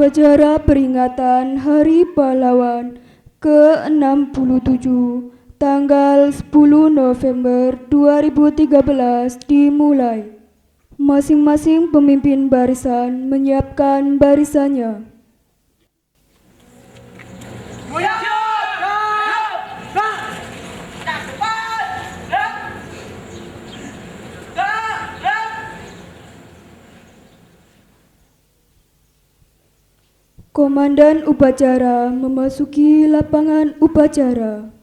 upacara peringatan Hari Pahlawan ke-67 tanggal 10 November 2013 dimulai. Masing-masing pemimpin barisan menyiapkan barisannya. Komandan upacara memasuki lapangan upacara.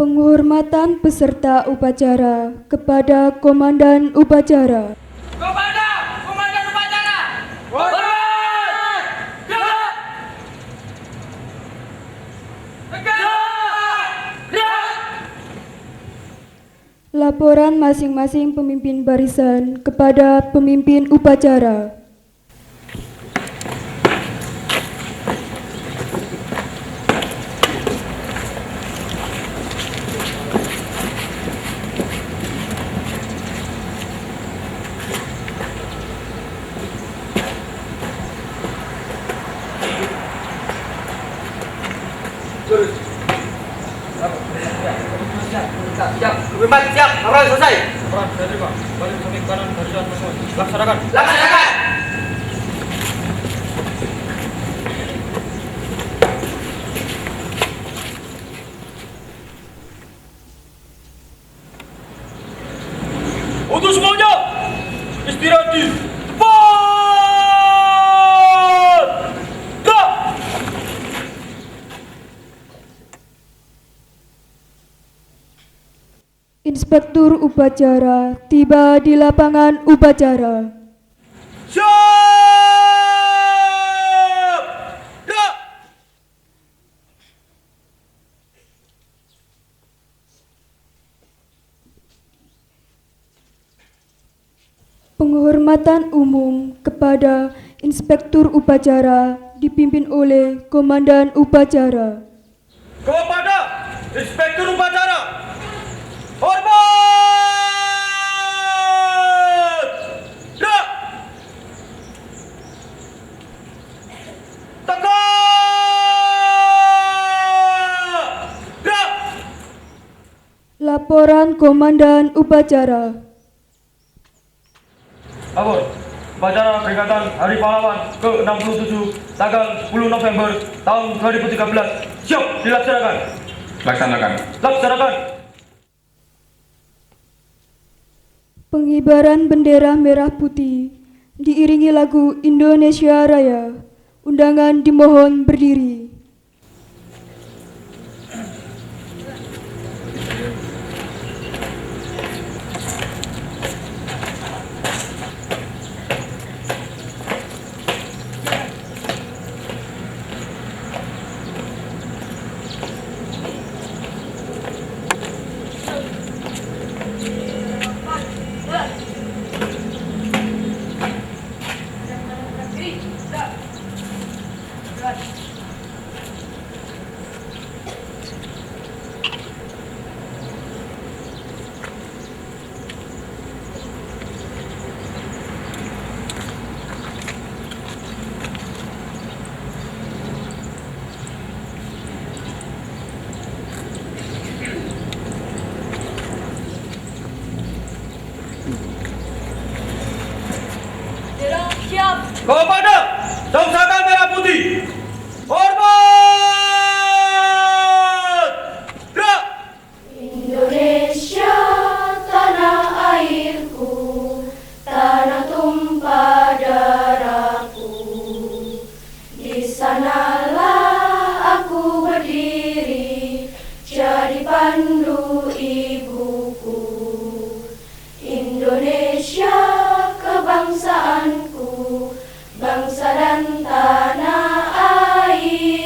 Penghormatan peserta upacara kepada Komandan upacara. Kepada Komandan upacara. Hormat! Gerak! Gerak! Laporan masing-masing pemimpin barisan kepada pemimpin upacara. Siap, Komandan siap, laporan selesai. Laporan saya terima. Balik samping kanan barisan masing-masing. Laksanakan. Laksanakan. Untuk semuanya, istirahat di tempat. Gerak! Inspektur upacara tiba di lapangan upacara. Siap! Gerak! Penghormatan umum kepada Inspektur upacara dipimpin oleh Komandan upacara. Kepada Inspektur Upacara. Hormat! Gerak! Tegak! Gerak! Laporan Komandan upacara. Lapor, upacara peringatan Hari Pahlawan ke-67 tanggal 10 November tahun 2013 siap dilaksanakan. Laksanakan. Laksanakan. Pengibaran bendera merah putih diiringi lagu Indonesia Raya. Undangan dimohon berdiri. Kepada Sangsaka Merah Putih. Hormat! Gerak! Indonesia, tanah airku, tanah tumpah darahku. Di sanalah aku berdiri, jadi pandu ibuku. Indonesia, kebangsaanku, bangsa dan tanah air.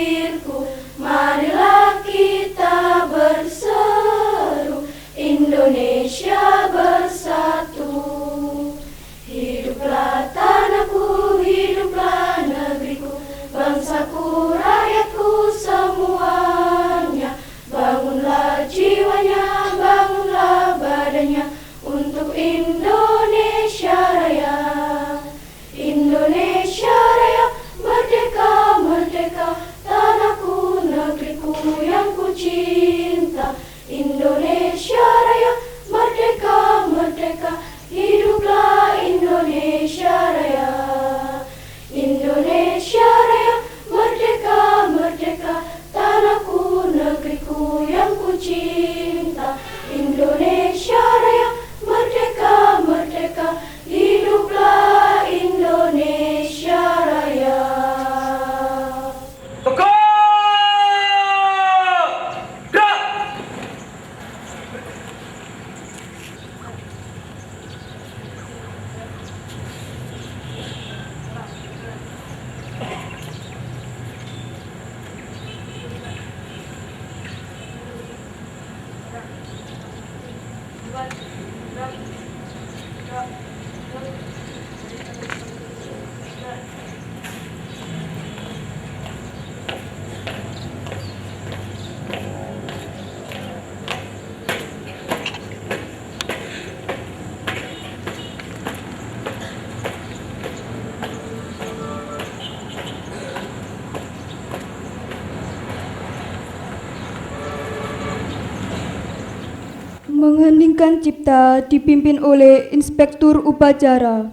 Mengheningkan cipta dipimpin oleh Inspektur Upacara.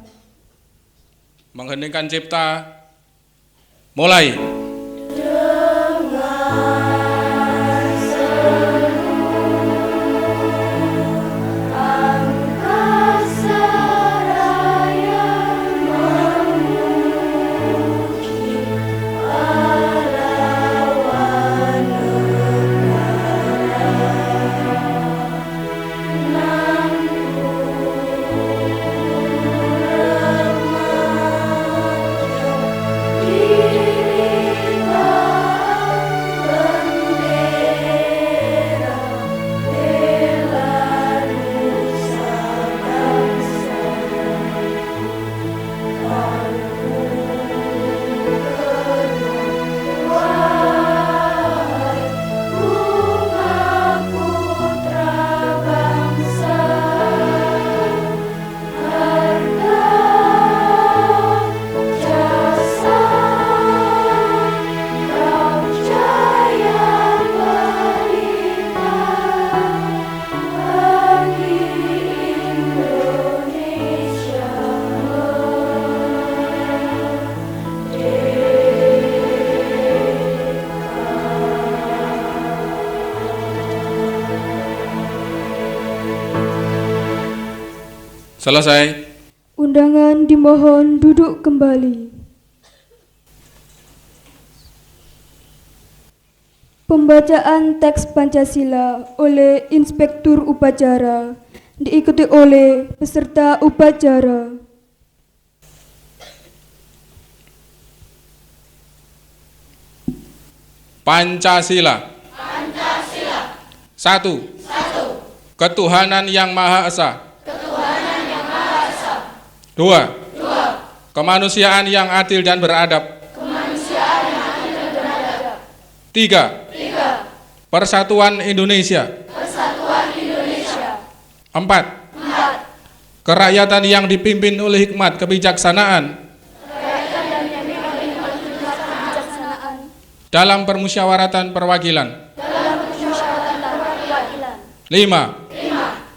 Mengheningkan cipta, mulai. Selesai. Undangan dimohon duduk kembali. Pembacaan teks Pancasila oleh Inspektur Upacara diikuti oleh peserta upacara. Pancasila. Satu. Ketuhanan yang Maha Esa. Dua. Kemanusiaan yang adil dan beradab. Tiga. Persatuan Indonesia. Empat. Kerakyatan yang dipimpin oleh hikmat kebijaksanaan dalam permusyawaratan perwakilan. Lima.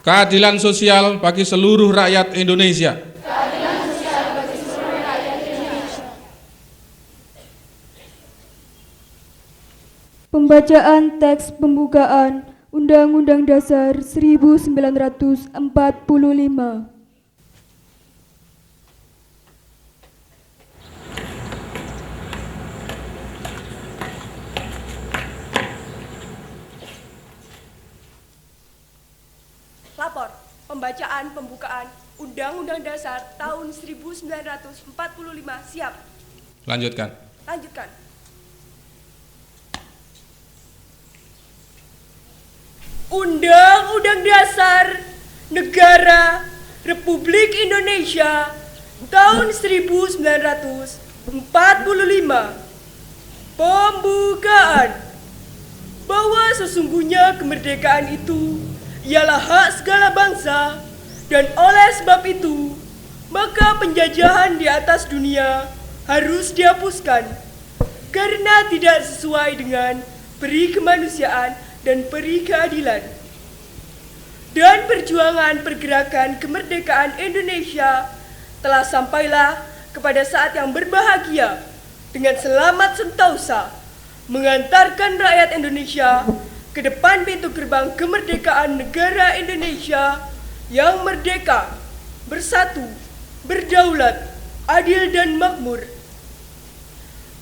Keadilan sosial bagi seluruh rakyat Indonesia. Pembacaan teks pembukaan Undang-Undang Dasar 1945. Lapor, pembacaan pembukaan Undang-Undang Dasar tahun 1945 siap. Lanjutkan. Undang-Undang Dasar Negara Republik Indonesia tahun 1945. Pembukaan. Bahwa sesungguhnya kemerdekaan itu ialah hak segala bangsa, dan oleh sebab itu maka penjajahan di atas dunia harus dihapuskan karena tidak sesuai dengan peri kemanusiaan dan peri keadilan. Dan perjuangan pergerakan kemerdekaan Indonesia telah sampailah kepada saat yang berbahagia dengan selamat sentosa mengantarkan rakyat Indonesia ke depan pintu gerbang kemerdekaan negara Indonesia yang merdeka, bersatu, berdaulat, adil dan makmur.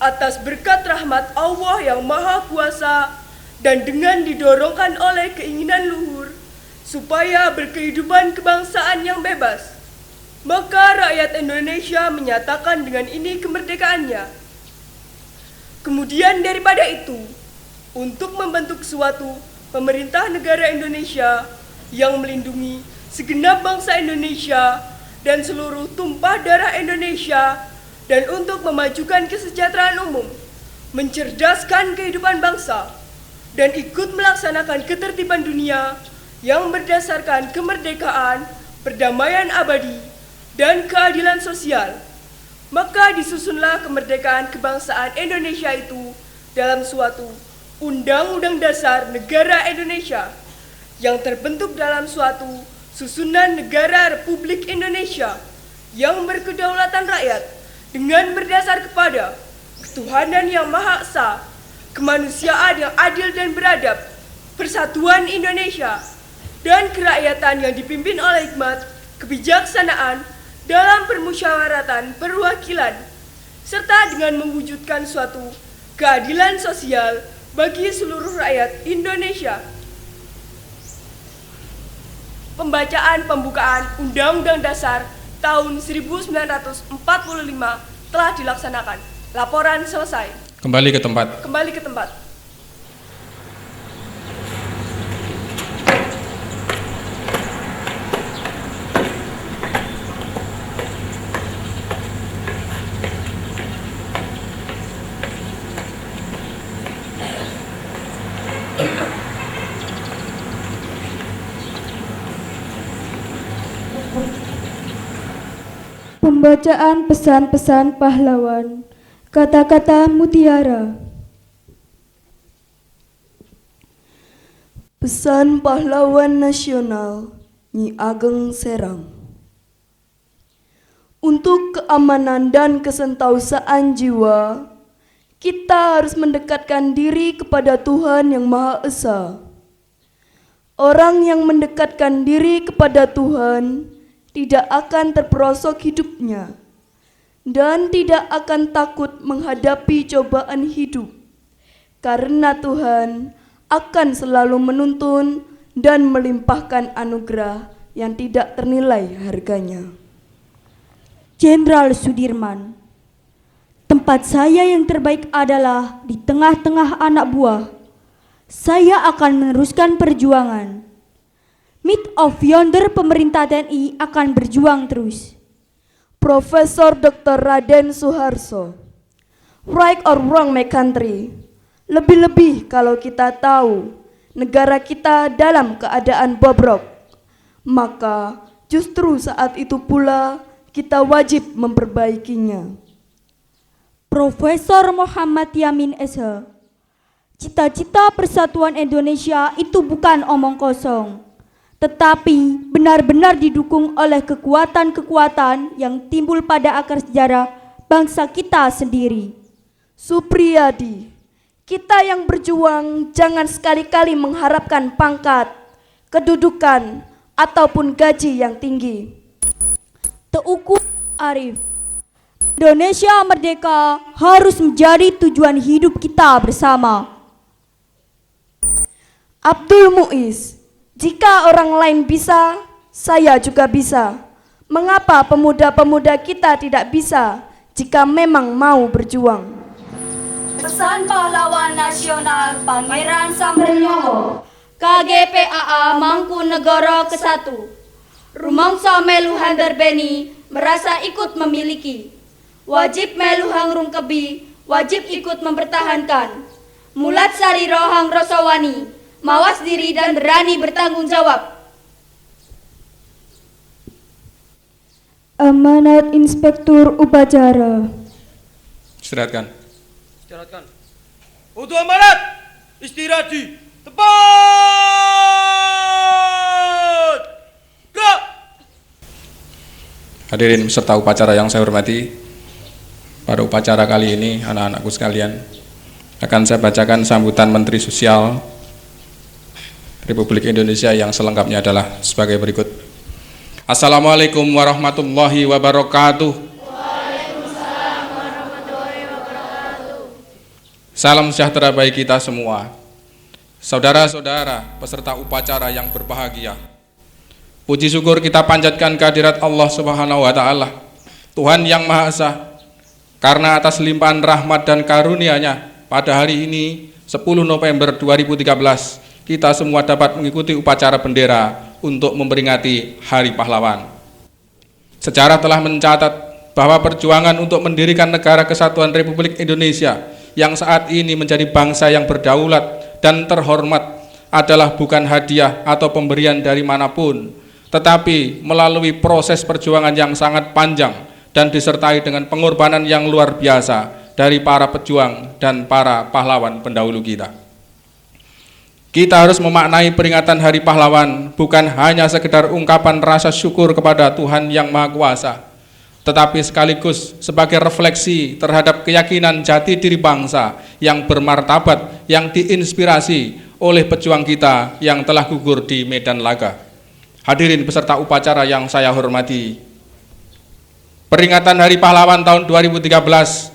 Atas berkat rahmat Allah yang Maha Kuasa dan dengan didorongkan oleh keinginan luhur supaya berkehidupan kebangsaan yang bebas, maka rakyat Indonesia menyatakan dengan ini kemerdekaannya. Kemudian daripada itu, untuk membentuk suatu pemerintah negara Indonesia yang melindungi segenap bangsa Indonesia dan seluruh tumpah darah Indonesia, dan untuk memajukan kesejahteraan umum, mencerdaskan kehidupan bangsa, dan ikut melaksanakan ketertiban dunia yang berdasarkan kemerdekaan, perdamaian abadi, dan keadilan sosial. Maka disusunlah kemerdekaan kebangsaan Indonesia itu dalam suatu Undang-Undang Dasar Negara Indonesia yang terbentuk dalam suatu susunan negara Republik Indonesia yang berkedaulatan rakyat dengan berdasar kepada ketuhanan yang Maha Esa, kemanusiaan yang adil dan beradab, persatuan Indonesia, dan kerakyatan yang dipimpin oleh hikmat, kebijaksanaan dalam permusyawaratan perwakilan, serta dengan mewujudkan suatu keadilan sosial bagi seluruh rakyat Indonesia. Pembacaan pembukaan Undang-Undang Dasar tahun 1945 telah dilaksanakan. Laporan selesai. Kembali ke tempat. Kembali ke tempat. Pembacaan pesan-pesan pahlawan. Kata-kata mutiara. Pesan pahlawan nasional Nyi Ageng Serang. Untuk keamanan dan kesentausaan jiwa, kita harus mendekatkan diri kepada Tuhan yang Maha Esa. Orang yang mendekatkan diri kepada Tuhan tidak akan terperosok hidupnya dan tidak akan takut menghadapi cobaan hidup, karena Tuhan akan selalu menuntun dan melimpahkan anugerah yang tidak ternilai harganya. Jenderal Sudirman, tempat saya yang terbaik adalah di tengah-tengah anak buah. Saya akan meneruskan perjuangan. Mid of yonder pemerintah TNI akan berjuang terus. Profesor Dr. Raden Suharso. Right or wrong my country. Lebih-lebih kalau kita tahu negara kita dalam keadaan bobrok, maka justru saat itu pula kita wajib memperbaikinya. Profesor Muhammad Yamin SH. Cita-cita persatuan Indonesia itu bukan omong kosong, tetapi benar-benar didukung oleh kekuatan-kekuatan yang timbul pada akar sejarah bangsa kita sendiri. Supriyadi, kita yang berjuang jangan sekali-kali mengharapkan pangkat, kedudukan, ataupun gaji yang tinggi. Teuku Arif, Indonesia merdeka harus menjadi tujuan hidup kita bersama. Abdul Muiz, jika orang lain bisa, saya juga bisa. Mengapa pemuda-pemuda kita tidak bisa jika memang mau berjuang? Pesan Pahlawan Nasional Pangeran Samrnyogo, KGPAA Mangkunegoro ke-1. Rumangsa melu handerbeni merasa ikut memiliki. Wajib melu hangrung kebi, wajib ikut mempertahankan. Mulat sari rohang rosowani, mawas diri dan berani bertanggung jawab. Amanat Inspektur Upacara. Istirahatkan. Istirahatkan. Untuk amanat, istirahat di tempat. Gerak. Hadirin peserta upacara yang saya hormati, pada upacara kali ini anak-anakku sekalian akan saya bacakan sambutan Menteri Sosial Republik Indonesia yang selengkapnya adalah sebagai berikut. Assalamualaikum warahmatullahi wabarakatuh. Waalaikumsalam warahmatullahi wabarakatuh. Salam sejahtera bagi kita semua. Saudara-saudara peserta upacara yang berbahagia, puji syukur kita panjatkan kehadirat Allah Subhanahu wa Ta'ala, Tuhan yang Maha Esa, karena atas limpahan rahmat dan karunia-Nya pada hari ini 10 November 2013 kita semua dapat mengikuti upacara bendera untuk memperingati Hari Pahlawan. Sejarah telah mencatat bahwa perjuangan untuk mendirikan Negara Kesatuan Republik Indonesia yang saat ini menjadi bangsa yang berdaulat dan terhormat adalah bukan hadiah atau pemberian dari manapun, tetapi melalui proses perjuangan yang sangat panjang dan disertai dengan pengorbanan yang luar biasa dari para pejuang dan para pahlawan pendahulu kita. Kita harus memaknai peringatan Hari Pahlawan bukan hanya sekedar ungkapan rasa syukur kepada Tuhan Yang Maha Kuasa, tetapi sekaligus sebagai refleksi terhadap keyakinan jati diri bangsa yang bermartabat, yang diinspirasi oleh pejuang kita yang telah gugur di medan laga. Hadirin peserta upacara yang saya hormati, peringatan Hari Pahlawan tahun 2013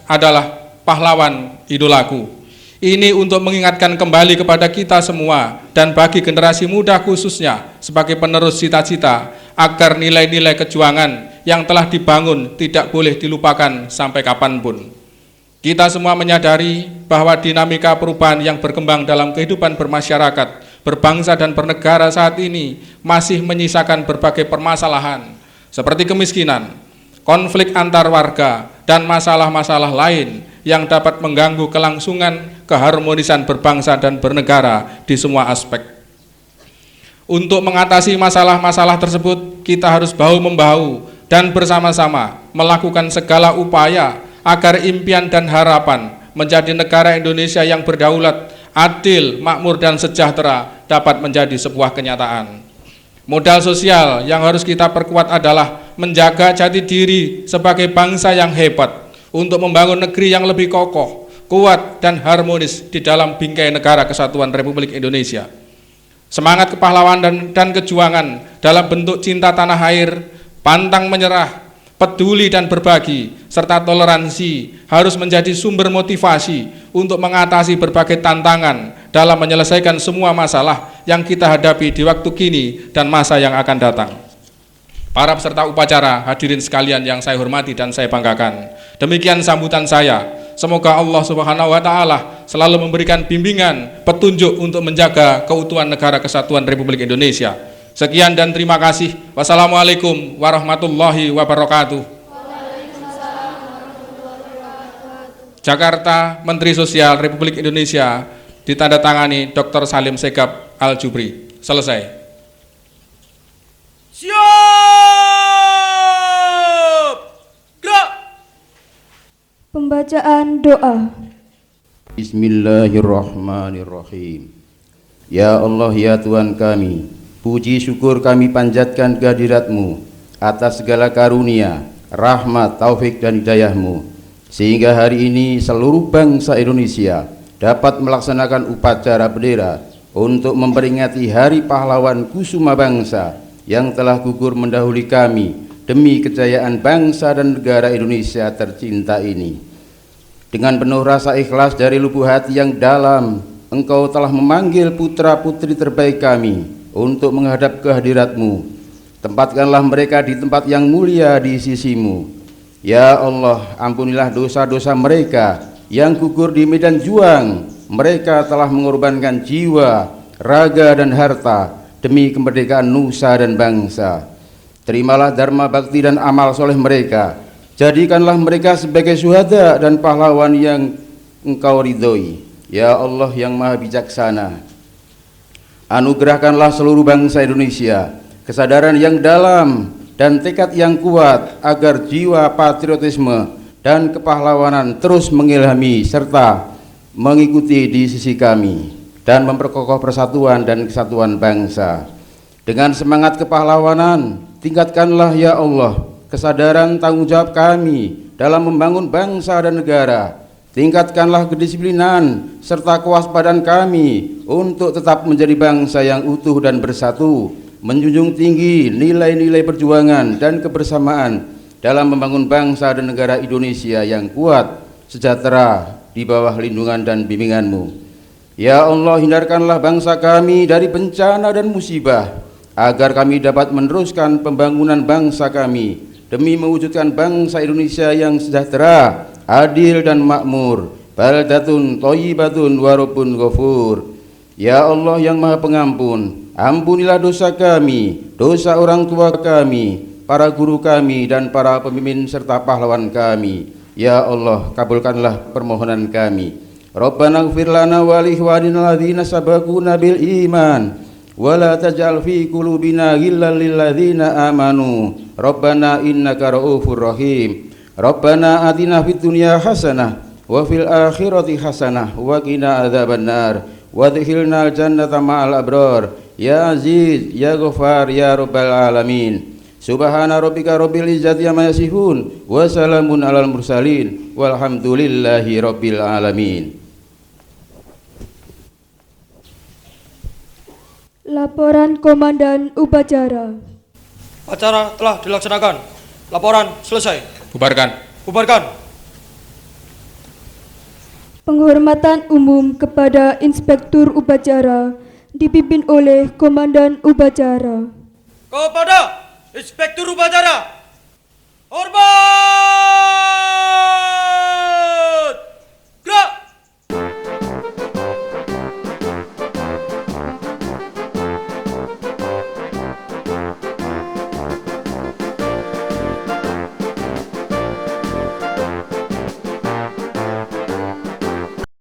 adalah pahlawan idolaku. Ini untuk mengingatkan kembali kepada kita semua dan bagi generasi muda khususnya sebagai penerus cita-cita agar nilai-nilai kejuangan yang telah dibangun tidak boleh dilupakan sampai kapanpun. Kita semua menyadari bahwa dinamika perubahan yang berkembang dalam kehidupan bermasyarakat, berbangsa dan bernegara saat ini masih menyisakan berbagai permasalahan seperti kemiskinan, konflik antar warga, dan masalah-masalah lain yang dapat mengganggu kelangsungan keharmonisan berbangsa dan bernegara di semua aspek. Untuk mengatasi masalah-masalah tersebut, kita harus bahu-membahu dan bersama-sama melakukan segala upaya agar impian dan harapan menjadi negara Indonesia yang berdaulat, adil, makmur, dan sejahtera dapat menjadi sebuah kenyataan. Modal sosial yang harus kita perkuat adalah menjaga jati diri sebagai bangsa yang hebat untuk membangun negeri yang lebih kokoh, kuat, dan harmonis di dalam bingkai negara kesatuan Republik Indonesia. Semangat kepahlawanan dan kejuangan dalam bentuk cinta tanah air, pantang menyerah, peduli dan berbagi, serta toleransi harus menjadi sumber motivasi untuk mengatasi berbagai tantangan dalam menyelesaikan semua masalah yang kita hadapi di waktu kini dan masa yang akan datang. Para peserta upacara, hadirin sekalian yang saya hormati dan saya banggakan, demikian sambutan saya. Semoga Allah Subhanahu wa Ta'ala selalu memberikan bimbingan, petunjuk untuk menjaga keutuhan negara kesatuan Republik Indonesia. Sekian dan terima kasih. Wassalamualaikum warahmatullahi wabarakatuh. Jakarta, Menteri Sosial Republik Indonesia, ditandatangani Dr. Salim Segaf Al-Jubri. Selesai. Siap! Gerak! Pembacaan doa. Bismillahirrahmanirrahim. Ya Allah, ya Tuhan kami, puji syukur kami panjatkan kehadirat-Mu atas segala karunia, rahmat, taufik dan hidayah-Mu, sehingga hari ini seluruh bangsa Indonesia dapat melaksanakan upacara bendera untuk memperingati Hari Pahlawan Kusuma Bangsa yang telah gugur mendahului kami demi kejayaan bangsa dan negara Indonesia tercinta ini. Dengan penuh rasa ikhlas dari lubuk hati yang dalam, Engkau telah memanggil putra-putri terbaik kami untuk menghadap kehadirat-Mu. Tempatkanlah mereka di tempat yang mulia di sisi-Mu. Ya Allah, ampunilah dosa-dosa mereka yang gugur di medan juang. Mereka telah mengorbankan jiwa, raga dan harta demi kemerdekaan nusa dan bangsa. Terimalah dharma bakti dan amal soleh mereka. Jadikanlah mereka sebagai syuhada dan pahlawan yang Engkau ridhoi. Ya Allah yang maha bijaksana, anugerahkanlah seluruh bangsa Indonesia kesadaran yang dalam dan tekad yang kuat agar jiwa patriotisme dan kepahlawanan terus mengilhami serta mengikuti di sisi kami dan memperkokoh persatuan dan kesatuan bangsa. Dengan semangat kepahlawanan, tingkatkanlah ya Allah kesadaran tanggung jawab kami dalam membangun bangsa dan negara. Tingkatkanlah kedisiplinan serta kewaspadaan kami untuk tetap menjadi bangsa yang utuh dan bersatu, menjunjung tinggi nilai-nilai perjuangan dan kebersamaan dalam membangun bangsa dan negara Indonesia yang kuat, sejahtera di bawah lindungan dan bimbingan-Mu. Ya Allah, hindarkanlah bangsa kami dari bencana dan musibah, agar kami dapat meneruskan pembangunan bangsa kami demi mewujudkan bangsa Indonesia yang sejahtera, adil dan makmur, baldatun thayyibatun wa rabbun ghafur. Ya Allah yang maha pengampun, ampunilah dosa kami, dosa orang tua kami, para guru kami dan para pemimpin serta pahlawan kami. Ya Allah, kabulkanlah permohonan kami. Rabbana ighfir lana wa li ikhwanina alladzina sabaquna bil iman wa la taj'al fi qulubina ghillan lil ladzina amanu. Rabbana innaka ra'ufur rahim. Rabbana atina fid dunya hasanah wa fil akhirati hasanah wa qina adzabannar. Wadkhilnal jannata ma'al abrar. Ya Aziz, Ya Ghaffar, Ya Rabbal Alamin. Subhana rabbika rabbil izzati amma yasifun wa salamun alal mursalin walhamdulillahi rabbil alamin. Laporan Komandan Upacara. Acara telah dilaksanakan. Laporan selesai. Bubarkan. Bubarkan. Penghormatan umum kepada Inspektur Upacara dipimpin oleh Komandan Upacara. Kepada Inspektur Upacara, hormat!